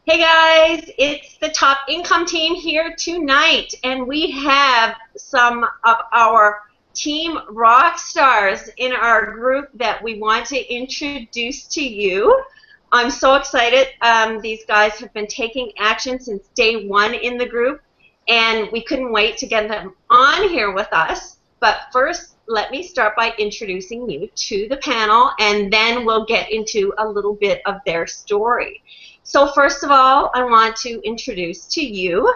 Hey guys, it's the top income team here tonight, and we have some of our team rock stars in our group that we want to introduce to you. I'm so excited. These guys have been taking action since day one in the group, and we couldn't wait to get them on here with us. But first, let me start by introducing you to the panel, and then we'll get into a little bit of their story. So first of all, I want to introduce to you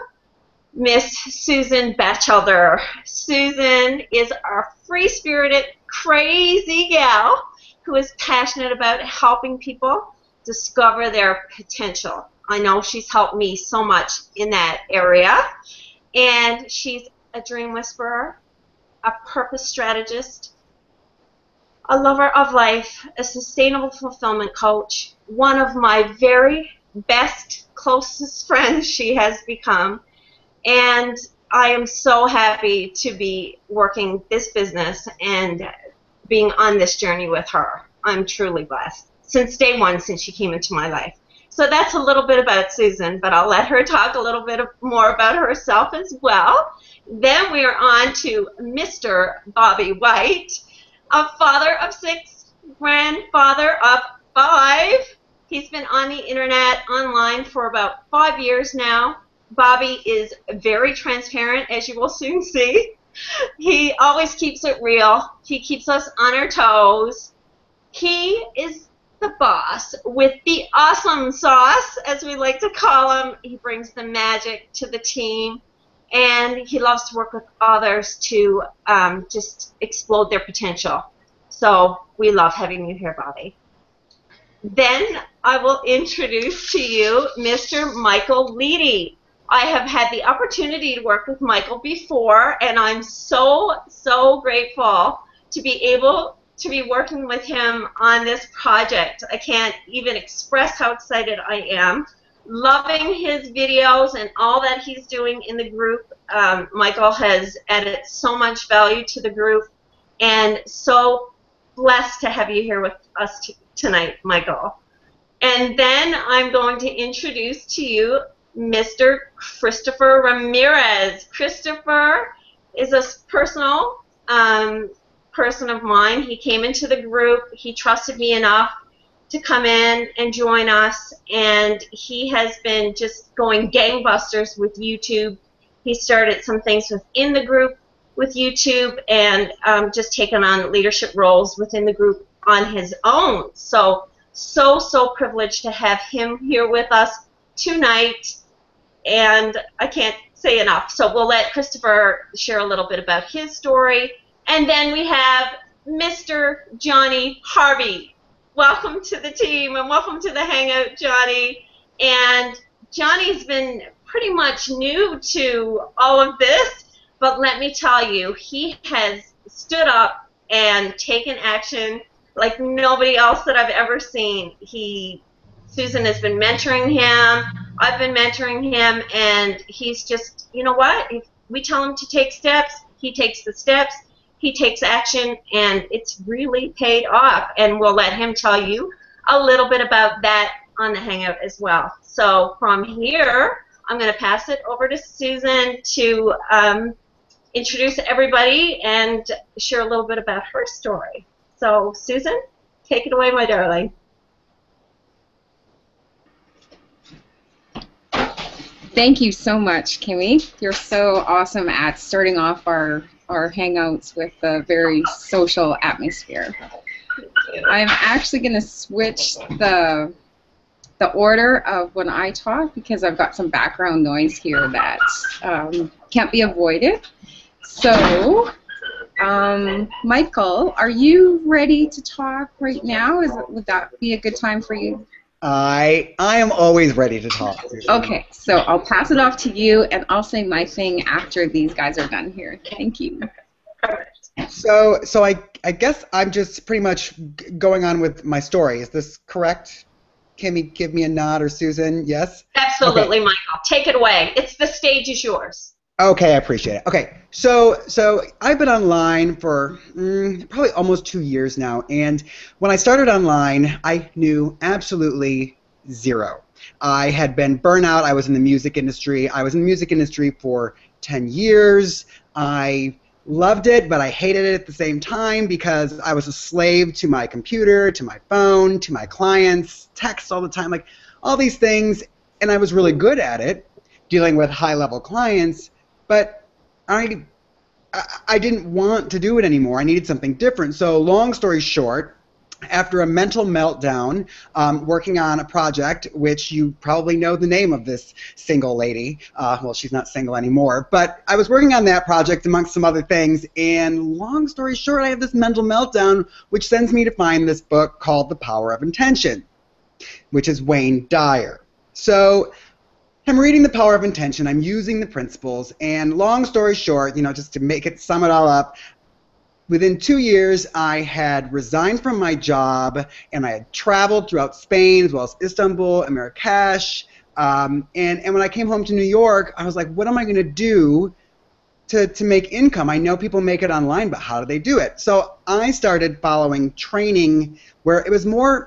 Miss Susan Batchelder. Susan is our free-spirited, crazy gal who is passionate about helping people discover their potential. I know she's helped me so much in that area. And she's a dream whisperer, a purpose strategist, a lover of life, a sustainable fulfillment coach, one of my very best, closest friends she has become, and I am so happy to be working this business and being on this journey with her. I'm truly blessed since day one, since she came into my life. So that's a little bit about Susan, but I'll let her talk a little bit more about herself as well. Then we are on to Mr. Bobby White, a father of 6, grandfather of 5. He's been on the internet online for about 5 years now. Bobby is very transparent, as you will soon see. He always keeps it real. He keeps us on our toes. He is the boss with the awesome sauce, as we like to call him. He brings the magic to the team, and he loves to work with others to just explode their potential. So we love having you here, Bobby. Then I will introduce to you Mr. Michael Leedy. I have had the opportunity to work with Michael before, and I'm so, so grateful to be able to be working with him on this project. I can't even express how excited I am. Loving his videos and all that he's doing in the group. Michael has added so much value to the group, and so blessed to have you here with us tonight, Michael. And then I'm going to introduce to you Mr. Christopher Ramirez. Christopher is a personal person of mine. He came into the group. He trusted me enough to come in and join us, and he has been just going gangbusters with YouTube. He started some things within the group with YouTube, and just taken on leadership roles within the group on his own. So privileged to have him here with us tonight, and I can't say enough. So we'll let Christopher share a little bit about his story, and then we have Mr. Johnny Harvey. Welcome to the team, and welcome to the Hangout, Johnny. And Johnny's been pretty much new to all of this, but let me tell you, he has stood up and taken action like nobody else that I've ever seen. Susan has been mentoring him, I've been mentoring him, and he's just, you know what? If we tell him to take steps, he takes the steps, he takes action, and it's really paid off. And we'll let him tell you a little bit about that on the Hangout as well. So from here, I'm going to pass it over to Susan to introduce everybody and share a little bit about her story. So, Susan, take it away, my darling. Thank you so much, Kimmy. You're so awesome at starting off our Hangouts with a very social atmosphere. I'm actually going to switch the order of when I talk because I've got some background noise here that can't be avoided. So, Michael, are you ready to talk right now? Would that be a good time for you? I am always ready to talk. Okay, so I'll pass it off to you, and I'll say my thing after these guys are done here. Thank you. So I guess I'm just pretty much going on with my story. Is this correct? Kimmy, give me a nod, or Susan? Yes? Absolutely, okay. Michael. Take it away. The stage is yours. Okay, I appreciate it. Okay, so I've been online for probably almost 2 years now, and when I started online, I knew absolutely zero. I had been burnout. I was in the music industry. I was in the music industry for 10 years. I loved it, but I hated it at the same time because I was a slave to my computer, to my phone, to my clients, text all the time, like all these things, and I was really good at it, dealing with high-level clients, but I didn't want to do it anymore. I needed something different. So long story short, after a mental meltdown, working on a project, which you probably know the name of this single lady. Well, she's not single anymore, but I was working on that project amongst some other things, and long story short, I have this mental meltdown, which sends me to find this book called The Power of Intention, which is Wayne Dyer. So I'm reading The Power of Intention, I'm using the principles, and long story short, just to sum it all up, within 2 years, I had resigned from my job, and I had traveled throughout Spain, as well as Istanbul and Marrakesh, and when I came home to New York, I was like, what am I going to do to make income? I know people make it online, but how do they do it? So I started following training where it was an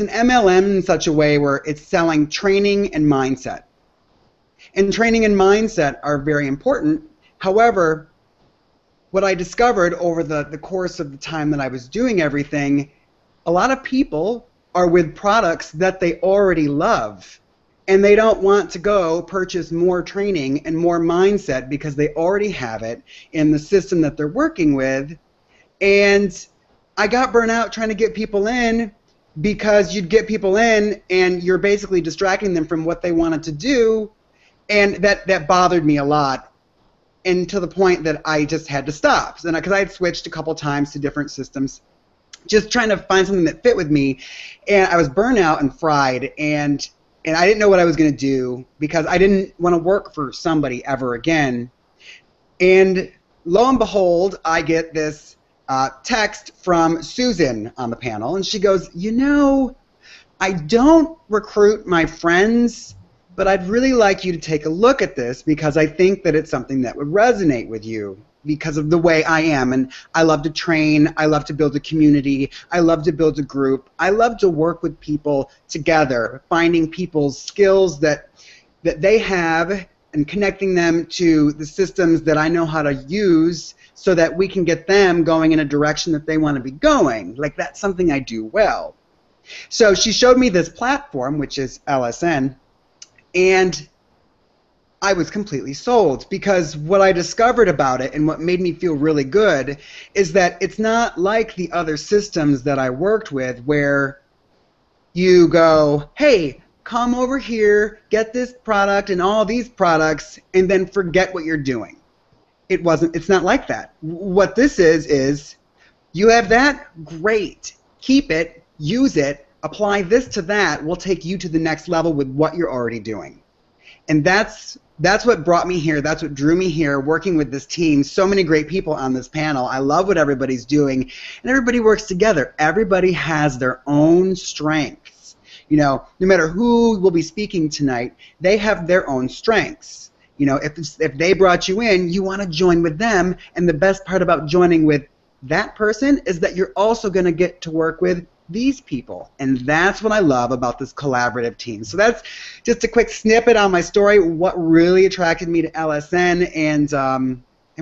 MLM in such a way where it's selling training and mindset. And training and mindset are very important. However, what I discovered over the course of the time that I was doing everything, a lot of people are with products that they already love, and they don't want to go purchase more training and more mindset because they already have it in the system that they're working with. And I got burnt out trying to get people in, because you'd get people in and you're basically distracting them from what they wanted to do, and that bothered me a lot. And to the point that I just had to stop. Because I had switched a couple times to different systems, just trying to find something that fit with me. And I was burnt out and fried, and I didn't know what I was going to do because I didn't want to work for somebody ever again. And lo and behold, I get this text from Susan on the panel, and she goes, I don't recruit my friends, but I'd really like you to take a look at this because I think that it's something that would resonate with you because of the way I am. And I love to train. I love to build a community. I love to build a group. I love to work with people together, finding people's skills that they have and connecting them to the systems that I know how to use so that we can get them going in a direction that they want to be going. Like, that's something I do well. So she showed me this platform, which is LSN, and I was completely sold because what I discovered about it and what made me feel really good is that it's not like the other systems that I worked with where you go, hey, come over here, get this product and all these products, and then forget what you're doing. It's not like that. What this is you have that, great, keep it, use it, apply this to that, we'll take you to the next level with what you're already doing. And that's what brought me here. That's what drew me here, working with this team. So many great people on this panel. I love what everybody's doing, and everybody works together. Everybody has their own strengths. No matter who will be speaking tonight, they have their own strengths. If they brought you in, you want to join with them, and the best part about joining with that person is that you're also going to get to work with these people, and that's what I love about this collaborative team. So that's just a quick snippet on my story, what really attracted me to LSN, and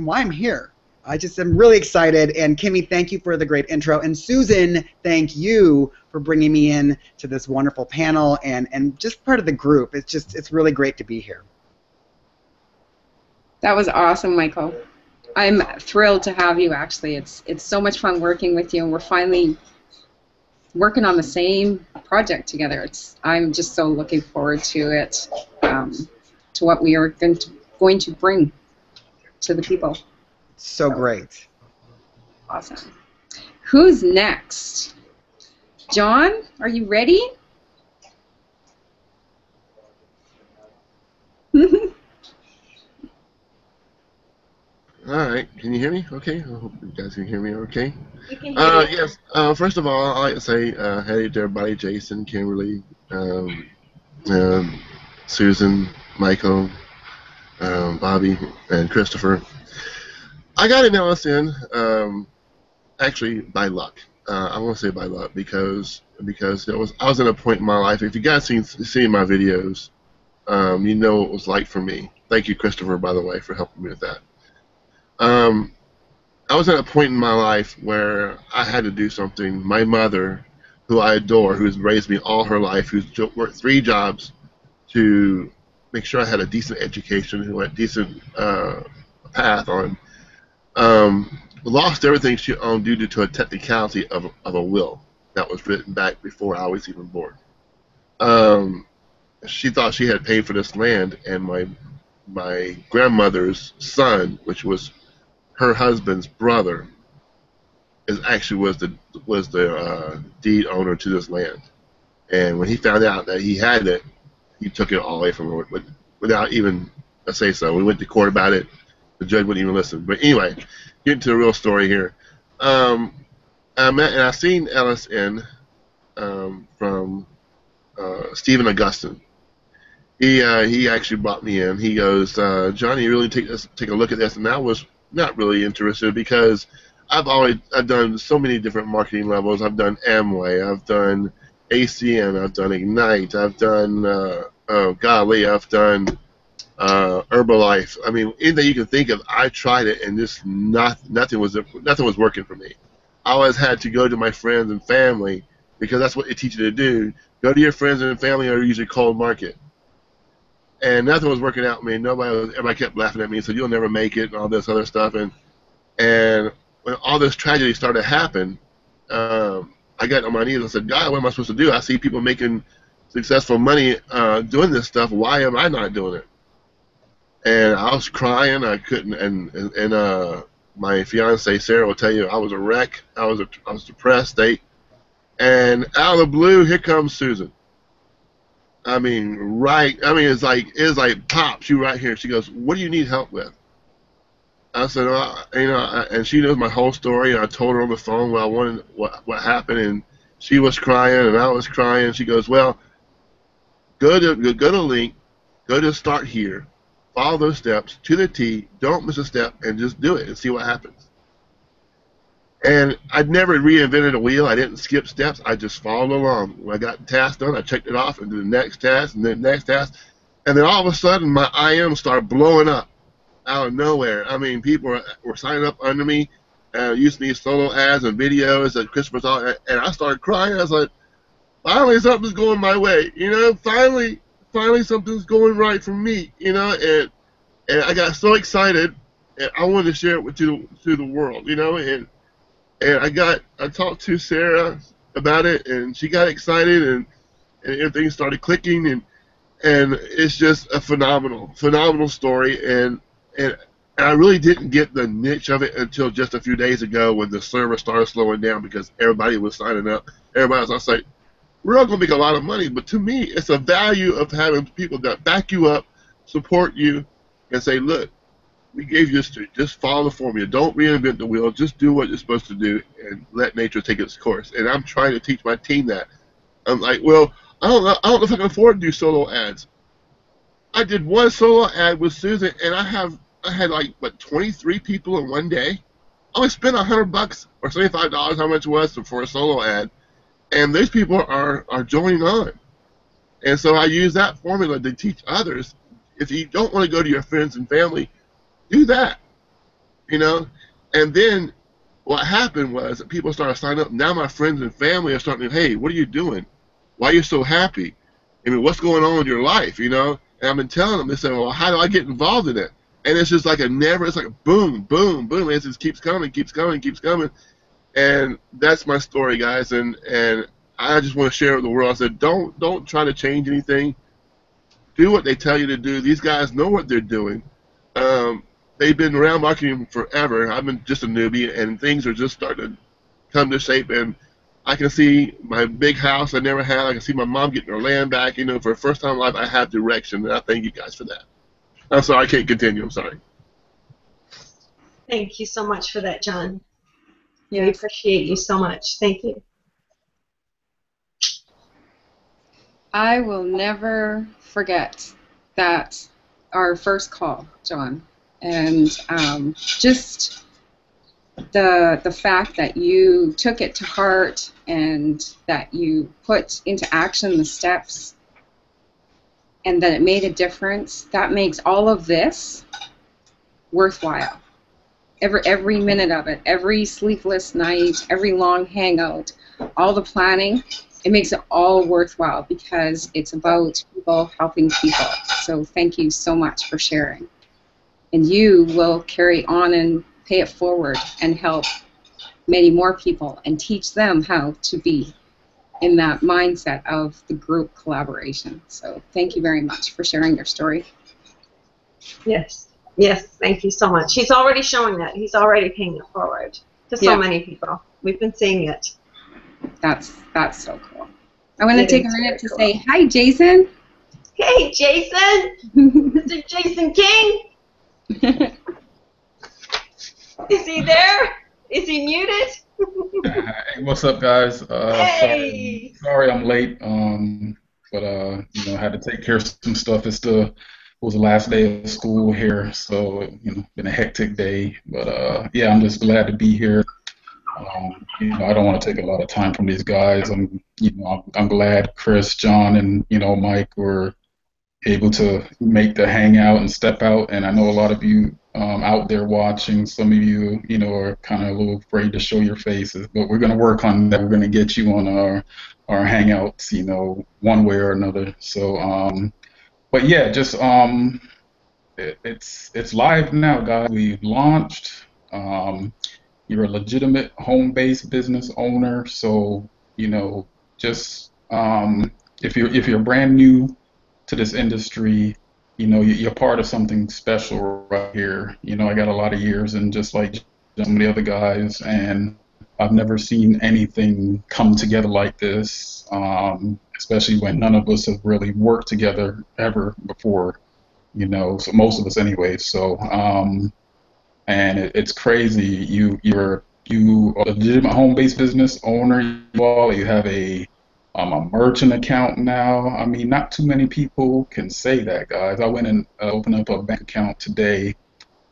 why I'm here. I just am really excited, and Kimmy, thank you for the great intro, and Susan, thank you for bringing me in to this wonderful panel and just part of the group. It's really great to be here. That was awesome, Michael. I'm thrilled to have you, actually. It's so much fun working with you, and we're finally working on the same project together. I'm just so looking forward to it, to what we are going to bring to the people. So great. Awesome. Who's next? John, are you ready? All right, can you hear me? Okay, I hope you guys can hear me. Okay. We can hear you. Yes. First of all, I'd like to say hey to everybody: Jason, Kimberly, Susan, Michael, Bobby, and Christopher. I got an LSN actually by luck. I won't say by luck because I was at a point in my life. If you guys seen my videos, you know what it was like for me. Thank you, Christopher, by the way, for helping me with that. Um, I was at a point in my life where I had to do something. My mother, who I adore, who's raised me all her life, who's worked 3 jobs to make sure I had a decent education, who had a decent path on, lost everything she owned due to a technicality of a will that was written back before I was even born. Um, she thought she had paid for this land, and my grandmother's son, which was her husband's brother, was the deed owner to this land. And when he found out that he had it, he took it all away from her without even a say so. We went to court about it. The judge wouldn't even listen. But anyway, getting to the real story here. I seen LSN from Stephen Augustine. He actually brought me in. He goes, Johnny, you really take a look at this, and I was not really interested because I've done so many different marketing levels. I've done Amway, I've done ACN, I've done Ignite, I've done I've done Herbalife. I mean, anything you can think of, I tried it, and just nothing was working for me. I always had to go to my friends and family because that's what they teach you to do. Go to your friends and family, or usually cold market. And nothing was working out for me. Everybody kept laughing at me and said, "You'll never make it," and all this other stuff. And when all this tragedy started to happen, I got on my knees and said, "God, what am I supposed to do? I see people making successful money doing this stuff. Why am I not doing it?" And I was crying. I couldn't. And my fiance Sarah will tell you, I was a wreck. I was depressed state. And out of the blue, here comes Susan. I mean, it's like pops you right here. She goes, "What do you need help with?" I said, and she knows my whole story. And I told her on the phone what happened, and she was crying, and I was crying. She goes, "Well, go to link, go to start here, follow those steps to the T. Don't miss a step, and just do it and see what happens." And I'd never reinvented a wheel. I didn't skip steps. I just followed along. When I got the task done, I checked it off and did the next task and then the next task. And then all of a sudden, my IM started blowing up out of nowhere. I mean, people were signing up under me, using these solo ads and videos that Christopher saw, and I started crying. I was like, finally something's going my way. Finally something's going right for me. And I got so excited, and I wanted to share it to the world. And I talked to Sarah about it, and she got excited, and everything started clicking, and it's just a phenomenal story, and I really didn't get the niche of it until just a few days ago when the server started slowing down because everybody was signing up. Everybody was like, "We're not going to make a lot of money," but to me, it's a value of having people that back you up, support you, and say, "Look, we gave you this to just follow the formula. Don't reinvent the wheel. Just do what you're supposed to do and let nature take its course." And I'm trying to teach my team that. I'm like, well, I don't know if I can afford to do solo ads. I did one solo ad with Susan, and I had 23 people in one day. I only spent $100 or $75, how much it was for a solo ad, and those people are joining on. And so I use that formula to teach others. If you don't want to go to your friends and family, do that, And then what happened was that people started signing up. Now my friends and family are starting to, "Hey, what are you doing? Why are you so happy? I mean, what's going on in your life, And I've been telling them, they say, "Well, how do I get involved in it?" And it's just like it's like a boom, boom, boom. It just keeps coming. And that's my story, guys. And I just want to share it with the world. I said, don't try to change anything. Do what they tell you to do. These guys know what they're doing. They've been around marketing forever. I've been just a newbie, and things are just starting to come to shape. And I can see my big house I never had. I can see my mom getting her land back. For the first time in life, I have direction, and I thank you guys for that. I'm sorry, I can't continue. I'm sorry. Thank you so much for that, John. Yes. We appreciate you so much. Thank you. I will never forget that our first call, John. And just the fact that you took it to heart and that you put into action the steps and that it made a difference, that makes all of this worthwhile. Every minute of it, every sleepless night, every long hangout, all the planning, it makes it all worthwhile because it's about people helping people. So thank you so much for sharing. And you will carry on and pay it forward and help many more people and teach them how to be in that mindset of the group collaboration. So thank you very much for sharing your story. Yes. Yes, thank you so much. He's already showing that. He's already paying it forward to so many people. We've been seeing it. That's so cool. I want to take a minute to say hi, Jason. Hey, Jason. Mr. Jason King. Is he there? Is he muted? Hey, what's up, guys? Hey. Sorry I'm late. But you know, I had to take care of some stuff. It was the last day of school here, so you know, been a hectic day. But yeah, I'm just glad to be here. You know, I don't want to take a lot of time from these guys. I'm glad Chris, John, and you know, Mike were able to make the hangout and step out. And I know a lot of you out there watching, some of you, you know, are kind of a little afraid to show your faces, but we're going to work on that. We're going to get you on our hangouts, you know, one way or another. So, but yeah, just it's live now, guys. We've launched. You're a legitimate home-based business owner, so you know, just if you're brand new to this industry, you know, you're part of something special right here. You know, I got a lot of years, and just like some of the other guys, and I've never seen anything come together like this, especially when none of us have really worked together ever before, you know, so most of us anyway. So, and it's crazy. You're a legitimate home-based business owner. You have a merchant account now. I mean, not too many people can say that, guys. I went and opened up a bank account today,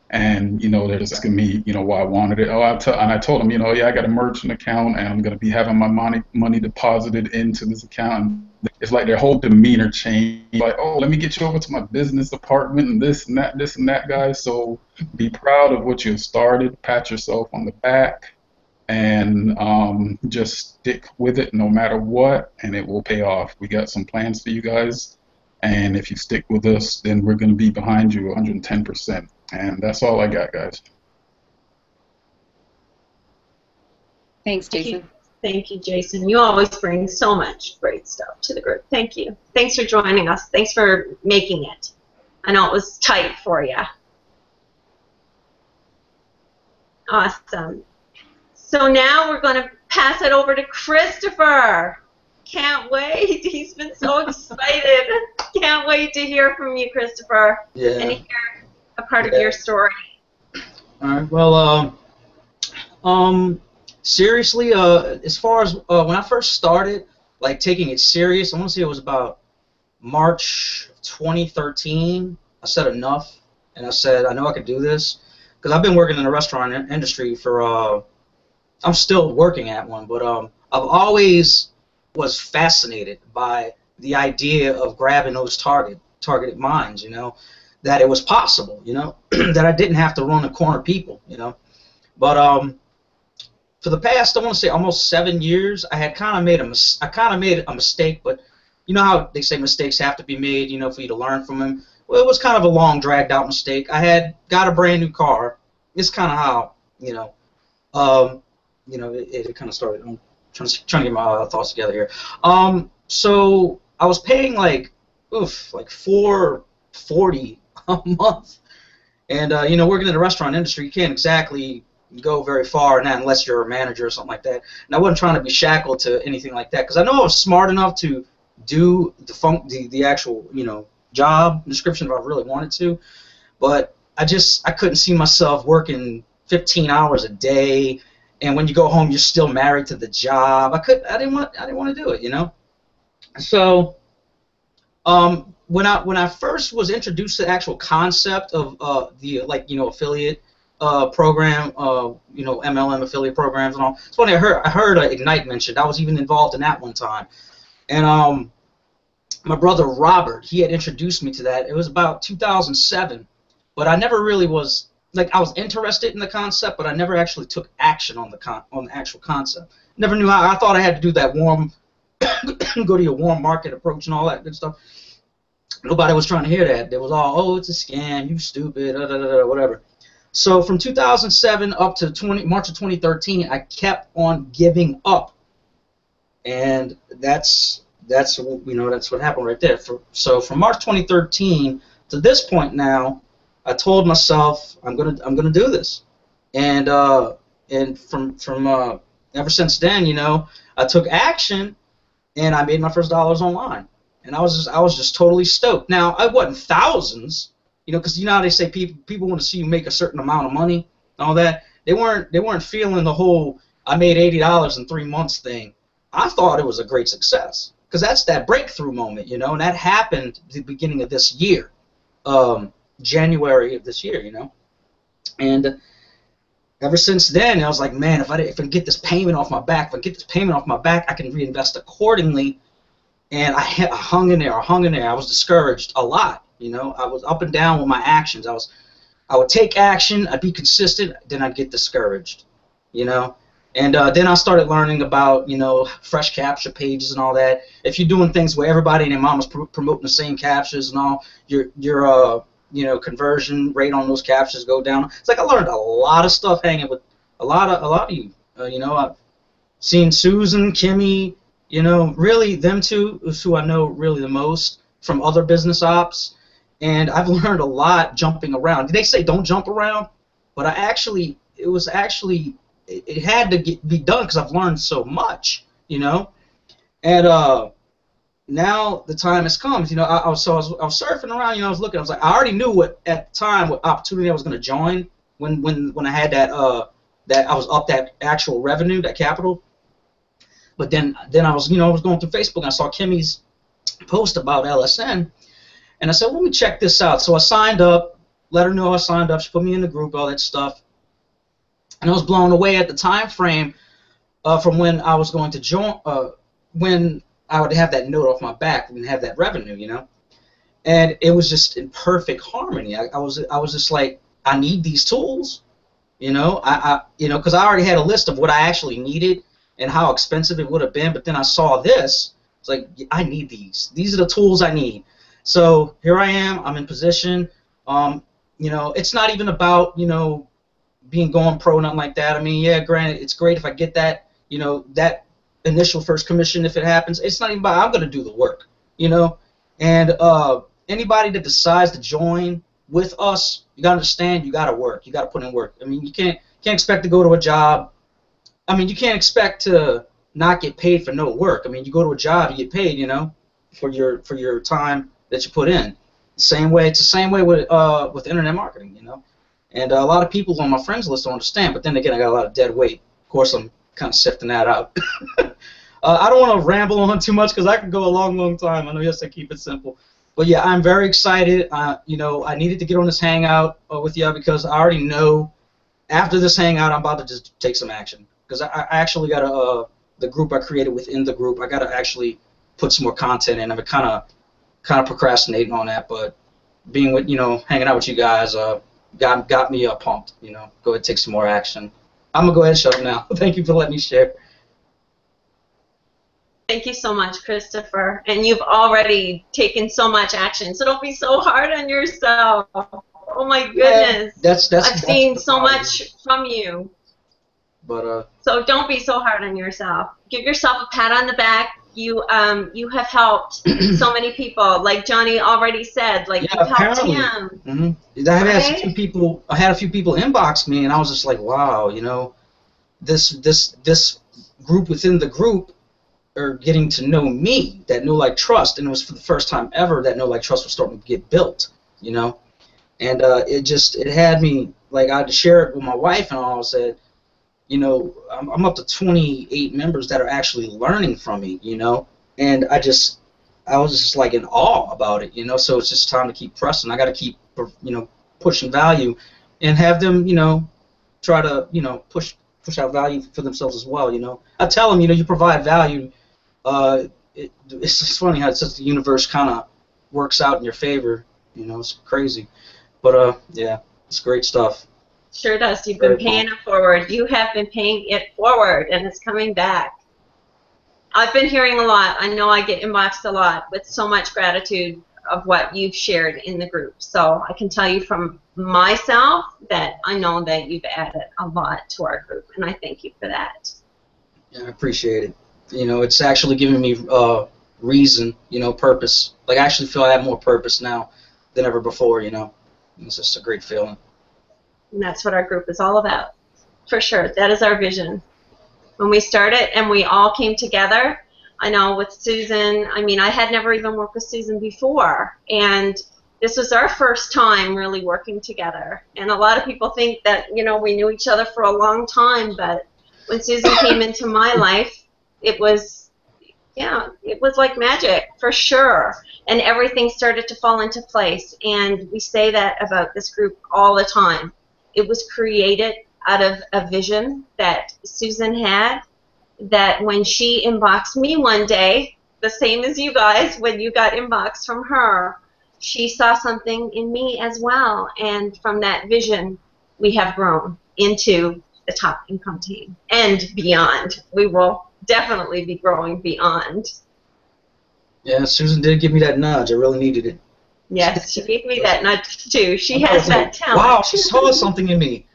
and you know, they're just asking me, you know, why I wanted it. And I told them, you know, yeah, I got a merchant account, and I'm going to be having my money deposited into this account. And it's like their whole demeanor changed. Like, oh, let me get you over to my business apartment and this and that, guys. So be proud of what you've started. Pat yourself on the back. And just stick with it no matter what, and it will pay off. We got some plans for you guys, and if you stick with us, then we're going to be behind you 110%. And that's all I got, guys. Thanks, Jason. Thank you, Jason. You always bring so much great stuff to the group. Thank you. Thanks for joining us. Thanks for making it. I know it was tight for you. Awesome. So now we're going to pass it over to Christopher. Can't wait. He's been so excited. Can't wait to hear from you, Christopher. Yeah. And hear a part of your story. All right. Well, seriously, as far as when I first started, like taking it serious, I want to say it was about March 2013. I said enough, and I said I know I could do this because I've been working in the restaurant industry for. I'm still working at one, but I've always was fascinated by the idea of grabbing those targeted minds, you know, that it was possible, you know, that I didn't have to run and corner people, you know. But for the past, I want to say almost 7 years, I had kind of made a mistake, but you know how they say mistakes have to be made, you know, for you to learn from them. Well, it was kind of a long, dragged out mistake. I had got a brand new car. It's kind of how, you know, it kind of started. I'm trying to get my thoughts together here. So I was paying like $440 a month, and you know, working in the restaurant industry, you can't exactly go very far in that unless you're a manager or something like that. And I wasn't trying to be shackled to anything like that because I know I was smart enough to do the actual, you know, job description if I really wanted to, but I couldn't see myself working 15 hours a day. And when you go home, you're still married to the job. I didn't want to do it, you know. So, when I first was introduced to the actual concept of the affiliate program, MLM affiliate programs and all. It's funny, I heard Ignite mentioned. I was even involved in that one time. And my brother Robert, he had introduced me to that. It was about 2007, but I never really was, like, I was interested in the concept, but I never actually took action on the actual concept. Never knew how. I thought I had to do that warm, go to your warm market approach and all that good stuff. Nobody was trying to hear that. It was all, oh, it's a scam, you stupid, whatever. So from 2007 up to March of 2013, I kept on giving up, and that's what happened right there. So from March 2013 to this point now, I told myself I'm gonna do this, and from ever since then, I took action, and I made my first dollars online, and I was just totally stoked. Now I wasn't thousands, because how they say people want to see you make a certain amount of money and all that. They weren't feeling the whole I made $80 in 3 months thing. I thought it was a great success, because that's that breakthrough moment, and that happened at the beginning of this year, January of this year, and ever since then, I was like, man, if I can get this payment off my back, I can reinvest accordingly. And I hung in there. I was discouraged a lot, I was up and down with my actions. I would take action, I'd be consistent, then I'd get discouraged, And then I started learning about, fresh capture pages and all that. If you're doing things where everybody and their mama's promoting the same captures and all, your conversion rate on those captures go down. It's like I learned a lot of stuff hanging with a lot of you. I've seen Susan, Kimmy, really them two is who I know really the most from other business ops, and I've learned a lot jumping around. They say don't jump around, but it had to be done because I've learned so much, and now the time has come. I was surfing around. I was looking. I was like, I already knew what opportunity I was going to join when I had that I was up that actual revenue, that capital. But then I was going through Facebook and I saw Kimmy's post about LSN, and I said, let me check this out. So I signed up, let her know I signed up. She put me in the group, all that stuff. And I was blown away at the time frame from when I was going to join, when I would have that note off my back and have that revenue, And it was just in perfect harmony. I was just like, I need these tools, because I already had a list of what I actually needed and how expensive it would have been. But then I saw this. It's like, I need these. These are the tools I need. So here I am. I'm in position. It's not even about being going pro, nothing like that. I mean, yeah, granted, it's great if I get that, that initial first commission if it happens. It's not even about, I'm going to do the work, And anybody that decides to join with us, you got to understand, you got to work. You got to put in work. I mean, you can't expect to go to a job. I mean, you can't expect to not get paid for no work. I mean, you go to a job, you get paid, for your time that you put in. It's the same way with internet marketing, And a lot of people on my friends list don't understand, but then again, I got a lot of dead weight. Of course, I'm kind of sifting that out. I don't want to ramble on too much because I could go a long, long time. I know you have to keep it simple. But yeah, I'm very excited. I needed to get on this hangout with you because I already know after this hangout, I'm about to just take some action. Because I actually got the group I created within the group, I got to actually put some more content in. I've been kind of procrastinating on that, but being with, hanging out with you guys got me pumped. Go ahead, take some more action. I'm going to go ahead and shut up now. Thank you for letting me share. Thank you so much, Christopher. And you've already taken so much action, so don't be so hard on yourself. Oh my goodness. Yeah, I've seen so much from you. But so don't be so hard on yourself. Give yourself a pat on the back. You have helped so many people. Like Johnny already said, like you've helped him. Mm-hmm. I had a few people inbox me, and I was just like, wow, this group within the group are getting to know me, that know, like, trust, and it was for the first time ever that know, like, trust was starting to get built, and it had me, like, I had to share it with my wife, and I said, I'm up to 28 members that are actually learning from me, and I was just like in awe about it, so it's just time to keep pressing. I got to keep, pushing value and have them, try to, push out value for themselves as well. I tell them, you provide value. It's just funny how it's just the universe kind of works out in your favor. It's crazy. But yeah, it's great stuff. Sure does. You've been paying it forward. You have been paying it forward, and it's coming back. I've been hearing a lot. I know I get inboxed a lot with so much gratitude of what you've shared in the group. So I can tell you from myself that I know that you've added a lot to our group, and I thank you for that. Yeah, I appreciate it. It's actually giving me reason, purpose. Like, I actually feel I have more purpose now than ever before, It's just a great feeling. And that's what our group is all about, for sure. That is our vision. When we started and we all came together, I know with Susan, I had never even worked with Susan before, and this was our first time really working together. And a lot of people think that, we knew each other for a long time, but when Susan came into my life, it was like magic, for sure. And everything started to fall into place, and we say that about this group all the time. It was created out of a vision that Susan had, that when she inboxed me one day, the same as you guys, when you got inboxed from her, she saw something in me as well. And from that vision, we have grown into the top income team and beyond. We will definitely be growing beyond. Yeah, Susan did give me that nudge. I really needed it. Yes, she gave me that nudge too. She has that talent. Wow, she saw something in me.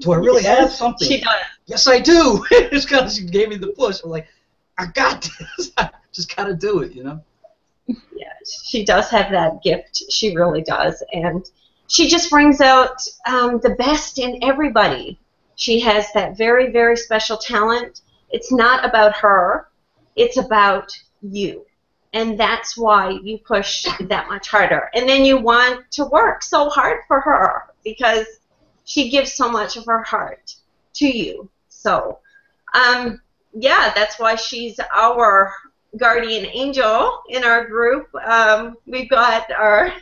Do I really have something? She does. Yes, I do. It's because she gave me the push. I'm like, I got this. I just gotta do it, Yeah, she does have that gift. She really does, and she just brings out the best in everybody. She has that very, very special talent. It's not about her. It's about you. And that's why you push that much harder. And then you want to work so hard for her because she gives so much of her heart to you. So, yeah, that's why she's our guardian angel in our group. We've got our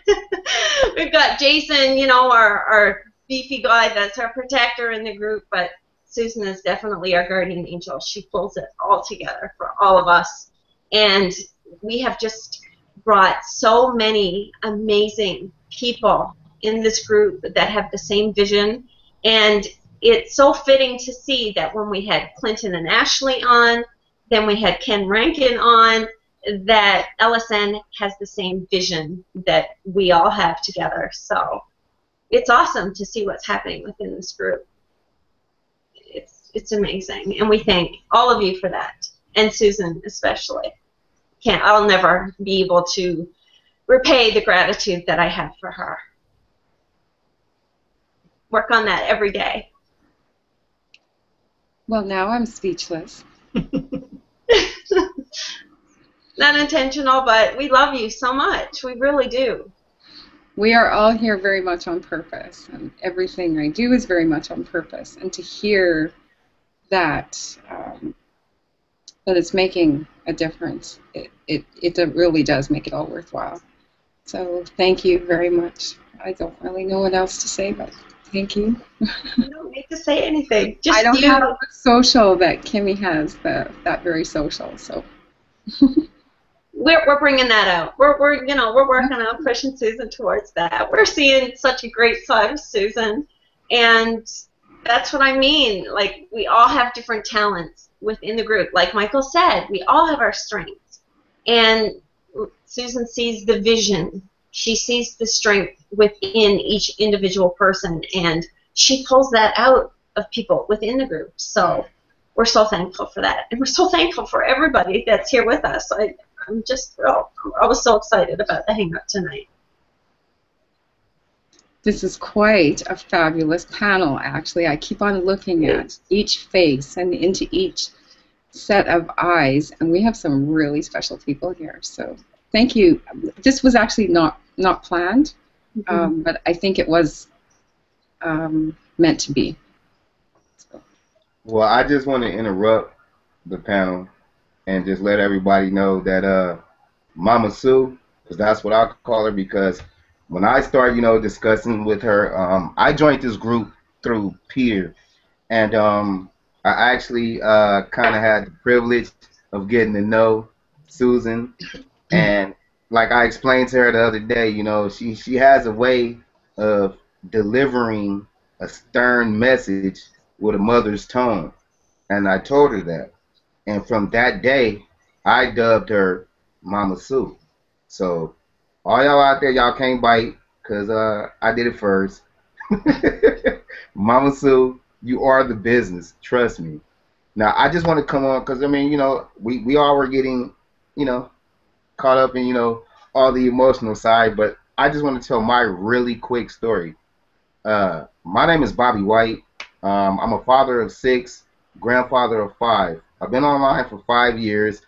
we've got Jason, our beefy guy that's our protector in the group, but Susan is definitely our guardian angel. She pulls it all together for all of us. And we have just brought so many amazing people in this group that have the same vision, and it's so fitting to see that when we had Clinton and Ashley on, then we had Ken Rankin on, that LSN has the same vision that we all have together. So it's awesome to see what's happening within this group. It's amazing, and we thank all of you for that, and Susan especially. I'll never be able to repay the gratitude that I have for her. Work on that every day. Well, now I'm speechless. Not intentional, but we love you so much. We really do. We are all here very much on purpose, and everything I do is very much on purpose. And to hear that that it's making a difference, it really does make it all worthwhile. So thank you very much. I don't really know what else to say, but thank you. You don't need to say anything. Just I don't have the social that Kimmy has, that very social. So we're bringing that out. We're working on pushing Susan towards that. We're seeing such a great side of Susan, and that's what I mean. Like, we all have different talents within the group. Like Michael said, we all have our strengths. And Susan sees the vision. She sees the strength within each individual person, and she pulls that out of people within the group. So we're so thankful for that. And we're so thankful for everybody that's here with us. I'm just thrilled. I was so excited about the hang-up tonight. This is quite a fabulous panel, actually. I keep on looking at each face and into each set of eyes, and we have some really special people here. So thank you. This was actually not planned, but I think it was meant to be. So. Well, I just want to interrupt the panel and just let everybody know that Mama Sue, because that's what I call her, because when I started, discussing with her, I joined this group through Peter, and I actually kind of had the privilege of getting to know Susan, and like I explained to her the other day, she has a way of delivering a stern message with a mother's tone, and I told her that, and from that day, I dubbed her Mama Sue. So all y'all out there, y'all can't bite, cause I did it first. Mama Sue, you are the business. Trust me. Now, I just want to come on because, I mean, we all were getting, you know, caught up in, all the emotional side, but I just want to tell my really quick story. My name is Bobby White. I'm a father of six, grandfather of five. I've been online for 5 years,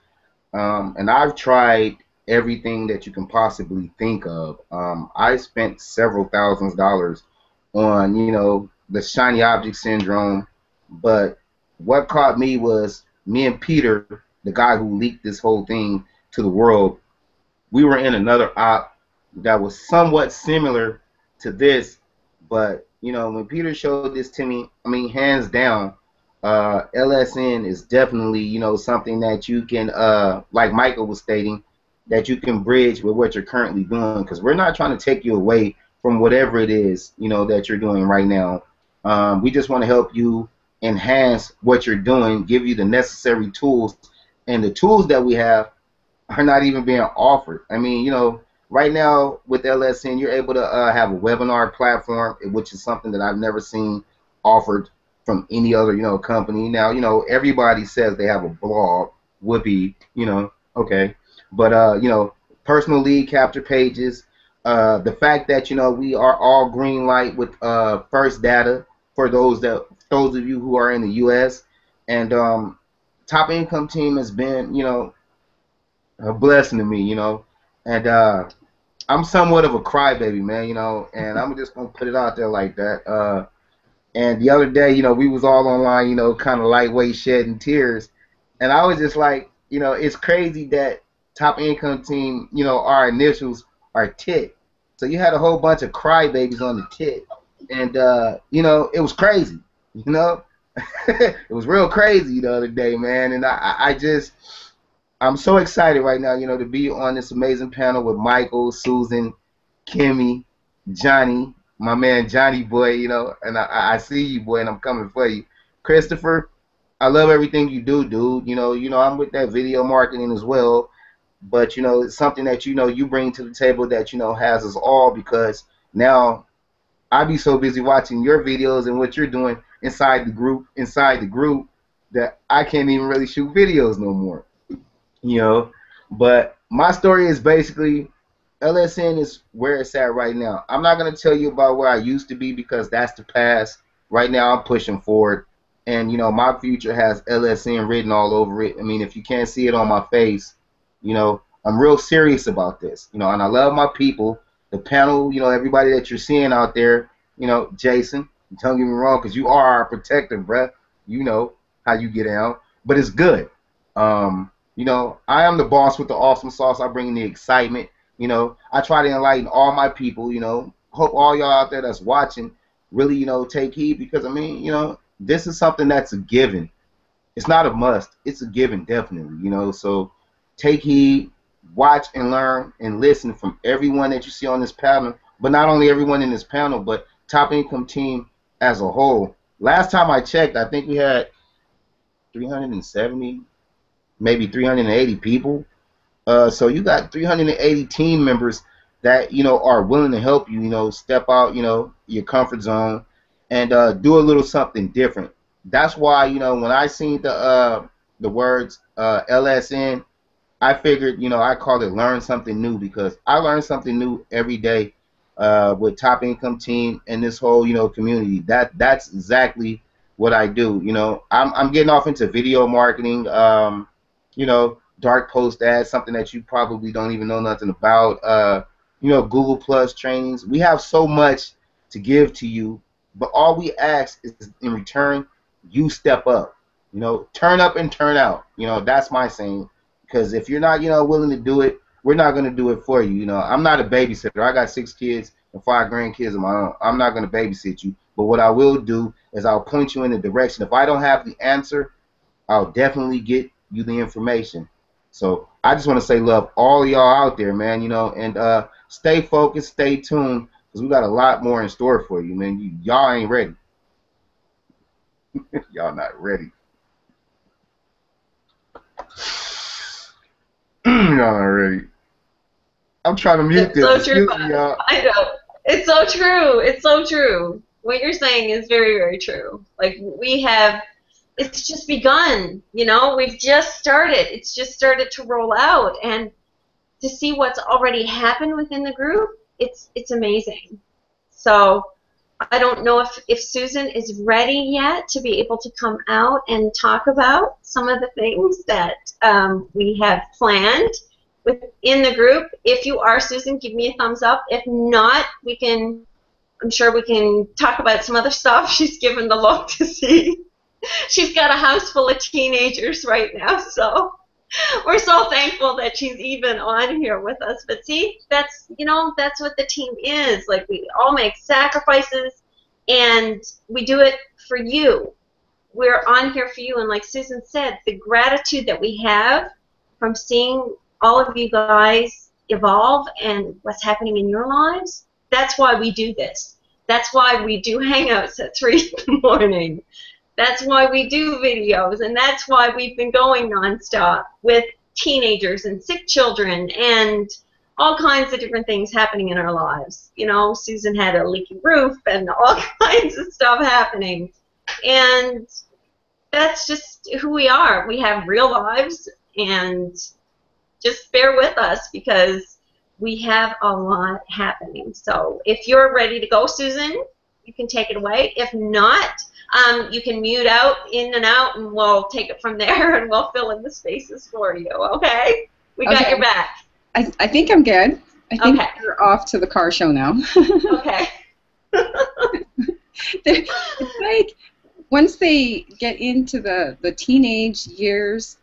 and I've tried everything that you can possibly think of. I spent several thousands of dollars on, the shiny object syndrome, but what caught me was me and Peter, the guy who leaked this whole thing to the world. We were in another op that was somewhat similar to this, but when Peter showed this to me, I mean, hands down, LSN is definitely something that you can, like Michael was stating, that you can bridge with what you're currently doing, because we're not trying to take you away from whatever it is that you're doing right now. We just want to help you enhance what you're doing, give you the necessary tools, and the tools that we have are not even being offered. I mean, right now with LSN, you're able to have a webinar platform, which is something that I've never seen offered from any other, company. Now, everybody says they have a blog, whoopee, okay, but personal lead capture pages. The fact that we are all green light with first data for those of you who are in the U.S. and top income team has been a blessing to me, and I'm somewhat of a crybaby, man, and I'm just gonna put it out there like that. And the other day, we was all online, kind of lightweight shedding tears, and I was just like, it's crazy that top income team, our initials are TIT, so you had a whole bunch of crybabies on the TIT, and it was crazy, it was real crazy the other day, man, and I just I'm so excited right now, to be on this amazing panel with Michael, Susan, Kimmy, Johnny, my man Johnny boy, and I see you, boy, and I'm coming for you. Christopher, I love everything you do, dude. I'm with that video marketing as well, but it's something that you bring to the table that has us all, because now I be so busy watching your videos and what you're doing inside the group that I can't even really shoot videos no more you know. But my story is basically LSN is where it's at right now. I'm not gonna tell you about where I used to be because that's the past. Right now I'm pushing forward, and my future has LSN written all over it. I mean, if you can't see it on my face, I'm real serious about this. And I love my people, the panel, everybody that you're seeing out there. Jason, don't get me wrong, because you are our protector, bruh. You know how you get down, but it's good. I am the boss with the awesome sauce. I bring in the excitement. I try to enlighten all my people. Hope all y'all out there that's watching really, take heed, because I mean, this is something that's a given. It's not a must. It's a given, definitely. So take heed, watch and learn and listen from everyone that you see on this panel, but not only everyone in this panel, but top income team as a whole. Last time I checked, I think we had 370, maybe 380 people. So you got 380 team members that are willing to help you, step out, your comfort zone and do a little something different. That's why when I seen the words LSN, I figured I called it learn something new, because I learn something new every day with top income team and this whole community. That's exactly what I do. I'm getting off into video marketing. Dark post ads, something that you probably don't even know nothing about. Google Plus trainings. We have so much to give to you, but all we ask is in return, you step up. Turn up and turn out. That's my saying. Because if you're not, willing to do it, we're not going to do it for you. I'm not a babysitter. I got 6 kids and 5 grandkids of my own. I'm not going to babysit you. But what I will do is I'll point you in the direction. If I don't have the answer, I'll definitely get you the information. So I just want to say love all of y'all out there, man, and stay focused, stay tuned, because we got a lot more in store for you, man. Y'all ain't ready. Y'all not ready. Y'all not ready. I'm trying to mute this. So Excuse true. me, y'all. I know. It's so true. It's so true. What you're saying is very, very true. Like, it's just begun, we've just started. It's just started to roll out, and to see what's already happened within the group, it's amazing. So I don't know if Susan is ready yet to be able to come out and talk about some of the things that we have planned within the group. If you are, Susan, give me a thumbs up. If not, I'm sure we can talk about some other stuff. She's given the look to see. She's got a house full of teenagers right now, so we're so thankful that she's even on here with us. But see, that's what the team is. Like, we all make sacrifices, and we do it for you. We're on here for you, and like Susan said, the gratitude that we have from seeing all of you guys evolve and what's happening in your lives, that's why we do this. That's why we do hangouts at 3 in the morning. That's why we do videos, and that's why we've been going nonstop with teenagers and sick children and all kinds of different things happening in our lives. Susan had a leaky roof and all kinds of stuff happening. And that's just who we are. We have real lives, and just bear with us because we have a lot happening. So if you're ready to go, Susan, you can take it away. If not, you can mute out, in and out, and we'll take it from there, and we'll fill in the spaces for you, okay? We got your back. I think I'm good. I think Okay. we're off to the car show now. Okay. It's like, once they get into the teenage years,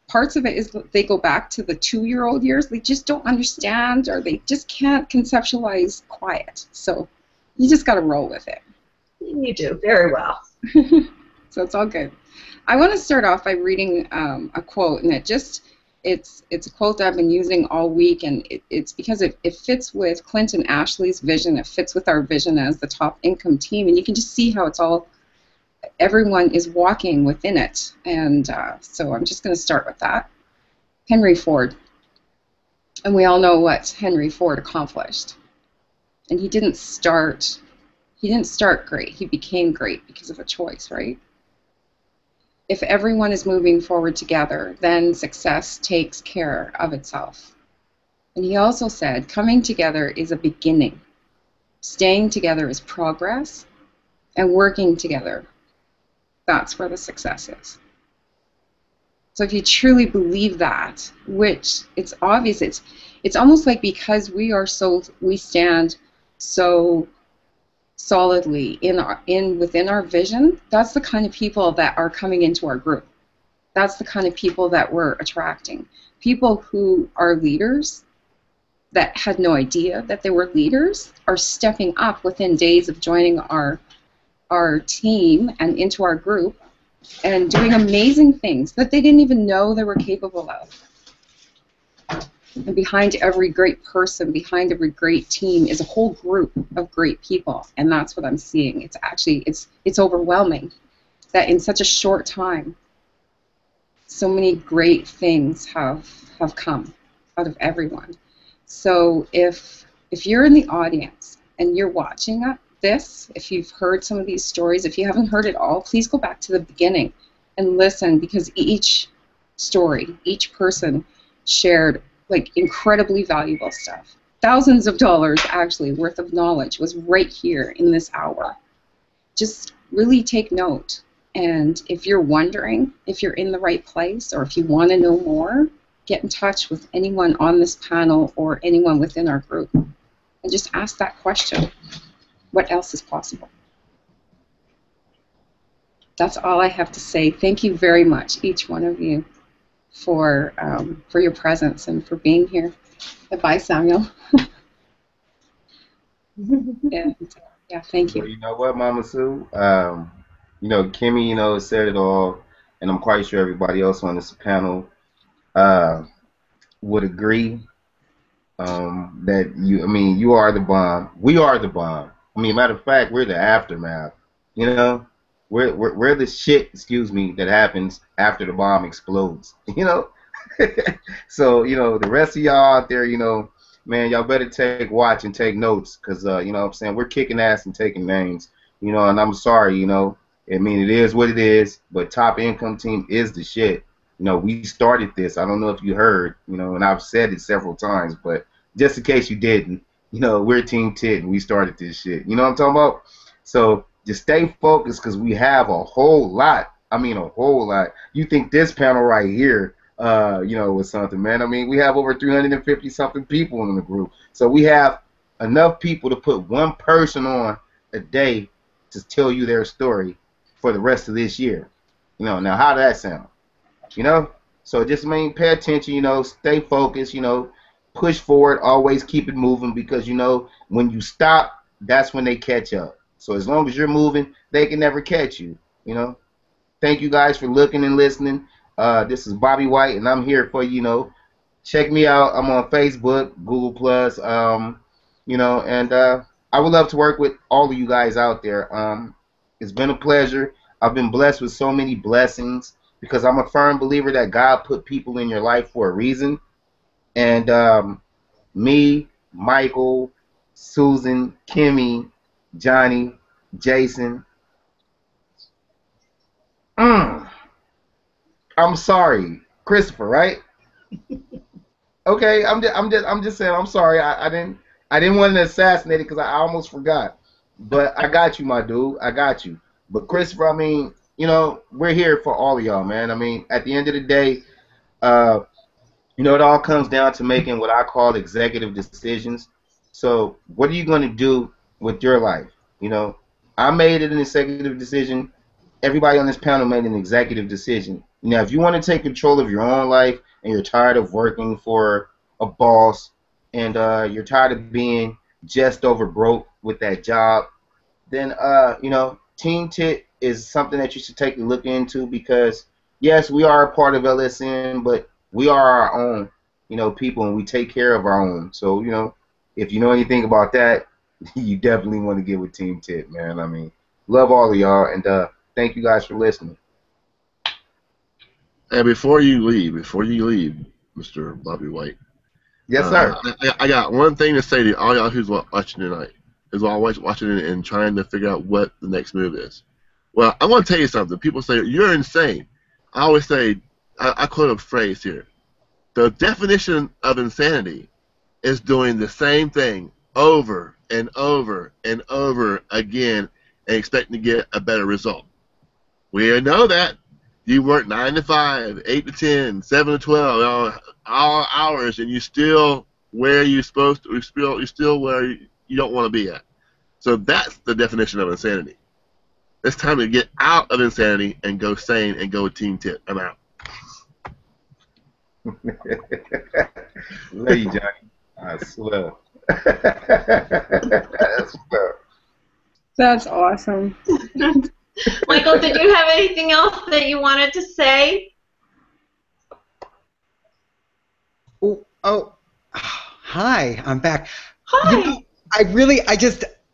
parts of it is they go back to the 2-year-old years. They just don't understand, or they just can't conceptualize quiet. So you just got to roll with it. You do very well. So it's all good. I want to start off by reading a quote, and it's a quote that I've been using all week, and it's because it fits with Clint and Ashley's vision. It fits with our vision as the top income team, and you can just see how everyone is walking within it. And so I'm just going to start with that. Henry Ford. And we all know what Henry Ford accomplished. And he didn't start great. He became great because of a choice, right? If everyone is moving forward together, then success takes care of itself. And he also said, coming together is a beginning. Staying together is progress. And working together, that's where the success is. So if you truly believe that, which it's obvious, it's almost like because we stand so solidly within our vision, that's the kind of people that are coming into our group. That's the kind of people that we're attracting. People who are leaders that had no idea that they were leaders are stepping up within days of joining our team and into our group and doing amazing things that they didn't even know they were capable of. And behind every great person, behind every great team is a whole group of great people, and that's what I'm seeing. It's overwhelming that in such a short time, so many great things have come out of everyone. So if you're in the audience and you're watching this, if you've heard some of these stories, if you haven't heard it all, please go back to the beginning and listen, because each story, each person shared like incredibly valuable stuff. Thousands of dollars actually worth of knowledge was right here in this hour. Just really take note. And if you're wondering if you're in the right place or if you want to know more, get in touch with anyone on this panel or anyone within our group and just ask that question. What else is possible? That's all I have to say. Thank you very much, each one of you, for your presence and for being here. Bye, Samuel. Yeah. Yeah. Thank Well, you. you know what, Mama Sue? Kimmy, said it all, and I'm quite sure everybody else on this panel uh, would agree that you are the bomb. We are the bomb. Matter of fact, we're the aftermath. You know, we're the shit, excuse me, that happens after the bomb explodes. So the rest of y'all out there, man, y'all better take watch and take notes, cause what I'm saying, we're kicking ass and taking names. And I'm sorry, it is what it is, but Top Income Team is the shit. We started this. I don't know if you heard, and I've said it several times, but just in case you didn't, we're Team Tit and we started this shit. You know what I'm talking about? So just stay focused, because we have a whole lot. I mean, a whole lot. You think this panel right here, was something, man. We have over 350 something people in the group. So we have enough people to put one person on a day to tell you their story for the rest of this year. Now how does that sound? So just pay attention, stay focused, push forward, always keep it moving, because when you stop, that's when they catch up. So as long as you're moving, they can never catch you. Thank you guys for looking and listening. This is Bobby White, and I'm here for check me out. I'm on Facebook, Google Plus, and I would love to work with all of you guys out there. It's been a pleasure. I've been blessed with so many blessings, because I'm a firm believer that God put people in your life for a reason. And me, Michael, Susan, Kimmy, Johnny, Jason. I'm sorry, Christopher, right? Okay, I'm just saying. I'm sorry. I didn't want to assassinate it, because I almost forgot. But I got you, my dude. I got you. But Christopher, we're here for all of y'all, man. At the end of the day, it all comes down to making what I call executive decisions. So what are you going to do with your life? I made it an executive decision. Everybody on this panel made an executive decision. Now, if you want to take control of your own life, and you're tired of working for a boss, and you're tired of being just over broke with that job, then Team Tit is something that you should take a look into, because yes, we are a part of LSN, but we are our own, people, and we take care of our own. So, if you know anything about that, you definitely want to get with Team Tit, man. Love all of y'all, and thank you guys for listening. And before you leave, Mr. Bobby White. Yes, sir. I got one thing to say to all y'all who's watching tonight, who's always watching it and trying to figure out what the next move is. Well, I want to tell you something. People say, you're insane. I always say, I quote a phrase here. The definition of insanity is doing the same thing over and over and over again and expecting to get a better result. We know that. You work 9 to 5, 8 to 10, 7 to 12, all hours, and you're still where you're supposed to. You're still where you don't want to be at. So that's the definition of insanity. It's time to get out of insanity and go sane and go with Team Tit. I'm out. Love you, Johnny. I swear. I swear. That's awesome. Michael, did you have anything else that you wanted to say? Oh, hi, I'm back. Hi.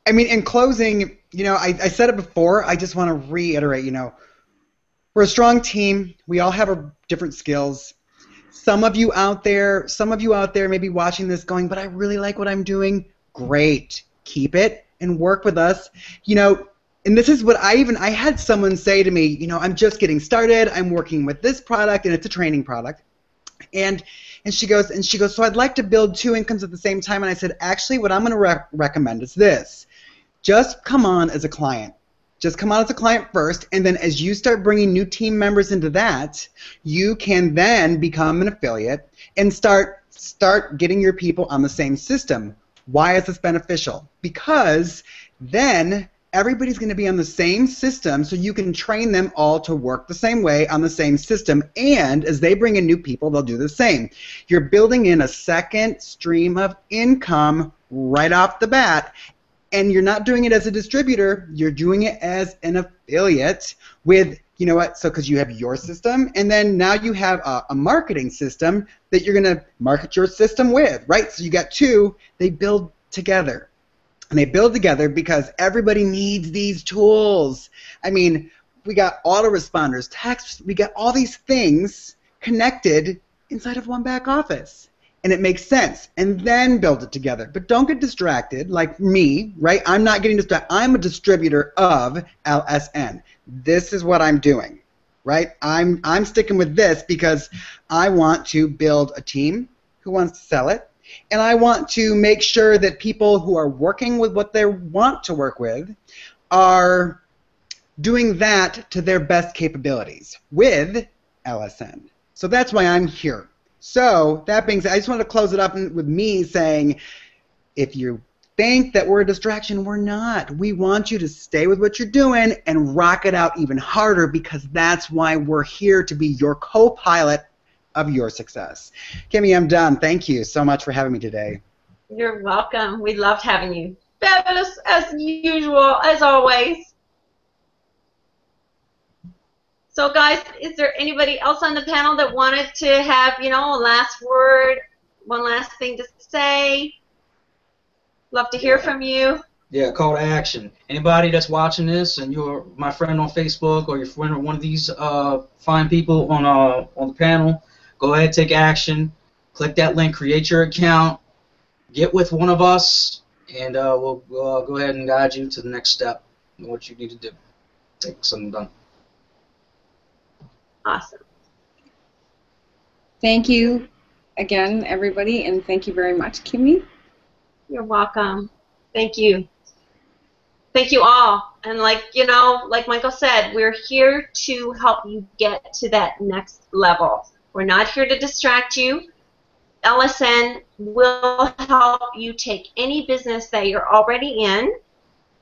In closing, I said it before, I just want to reiterate, we're a strong team. We all have our different skills. Some of you out there may be watching this going, but I really like what I'm doing. Great. Keep it and work with us. And this is what I had someone say to me, I'm just getting started. I'm working with this product, and it's a training product. And she goes, so I'd like to build 2 incomes at the same time. And I said, actually, what I'm going to recommend is this. Just come on as a client. Just come on as a client first, and then as you start bringing new team members into that, you can then become an affiliate and start getting your people on the same system. Why is this beneficial? Because then everybody's going to be on the same system, so you can train them all to work the same way on the same system, and as they bring in new people, they'll do the same. You're building in a second stream of income right off the bat, And you're not doing it as a distributor, you're doing it as an affiliate with, you know what, so because you have your system, and then now you have a marketing system that you're going to market your system with, right? So you got two, they build together. And they build together because everybody needs these tools. I mean, we got autoresponders, text, we got all these things connected inside of one back office. And it makes sense. And then build it together. But don't get distracted like me, right? I'm not getting distracted. I'm a distributor of LSN. This is what I'm doing, right? I'm sticking with this because I want to build a team who wants to sell it. And I want to make sure that people who are working with what they want to work with are doing that to their best capabilities with LSN. So that's why I'm here. So that being said, I just wanted to close it up with me saying, if you think that we're a distraction, we're not. We want you to stay with what you're doing and rock it out even harder, because that's why we're here, to be your co-pilot of your success. Kimmy, I'm done. Thank you so much for having me today. You're welcome. We loved having you. Fabulous as usual, as always. So guys, is there anybody else on the panel that wanted to have, you know, a last word, one last thing to say? Love to hear from you. Yeah, call to action. Anybody that's watching this and you're my friend on Facebook, or your friend or one of these fine people on the panel, go ahead, take action. Click that link, create your account, get with one of us, and we'll go ahead and guide you to the next step and what you need to do. Take something done. Awesome. Thank you again, everybody, and thank you very much, Kimmy. You're welcome. Thank you. Thank you all. And like Michael said, we're here to help you get to that next level. We're not here to distract you. LSN will help you take any business that you're already in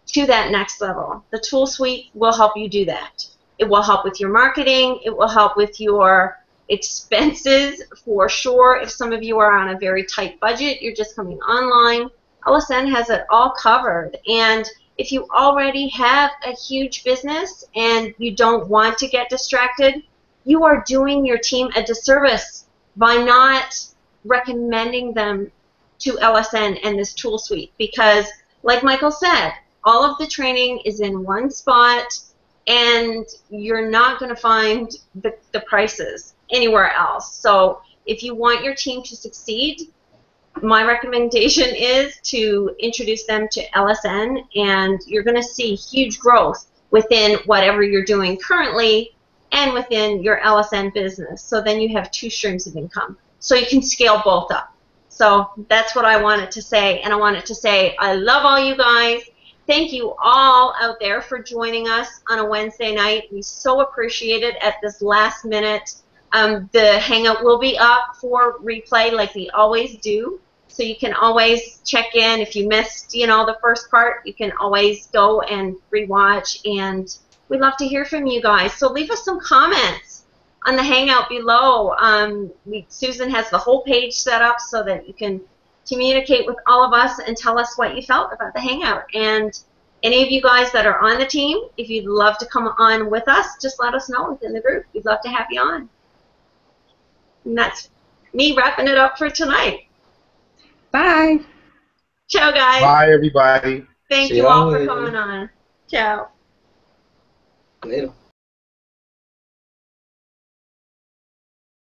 to that next level. The tool suite will help you do that. It will help with your marketing. It will help with your expenses for sure. If some of you are on a very tight budget, you're just coming online, LSN has it all covered. And if you already have a huge business and you don't want to get distracted, you are doing your team a disservice by not recommending them to LSN and this tool suite, because like Michael said, all of the training is in one spot, and you're not going to find the prices anywhere else. So if you want your team to succeed, my recommendation is to introduce them to LSN, and you're going to see huge growth within whatever you're doing currently and within your LSN business. So then you have two streams of income. So you can scale both up. So that's what I wanted to say. And I wanted to say I love all you guys. Thank you all out there for joining us on a Wednesday night. We so appreciate it at this last minute. The Hangout will be up for replay like we always do. So you can always check in. If you missed, the first part, you can always go and rewatch. And we'd love to hear from you guys. So leave us some comments on the Hangout below. Susan has the whole page set up so that you can communicate with all of us and tell us what you felt about the Hangout. And any of you guys that are on the team, if you'd love to come on with us, just let us know within the group. We'd love to have you on. And that's me wrapping it up for tonight. Bye. Ciao, guys. Bye, everybody. Thank you all for coming on. Ciao. Later.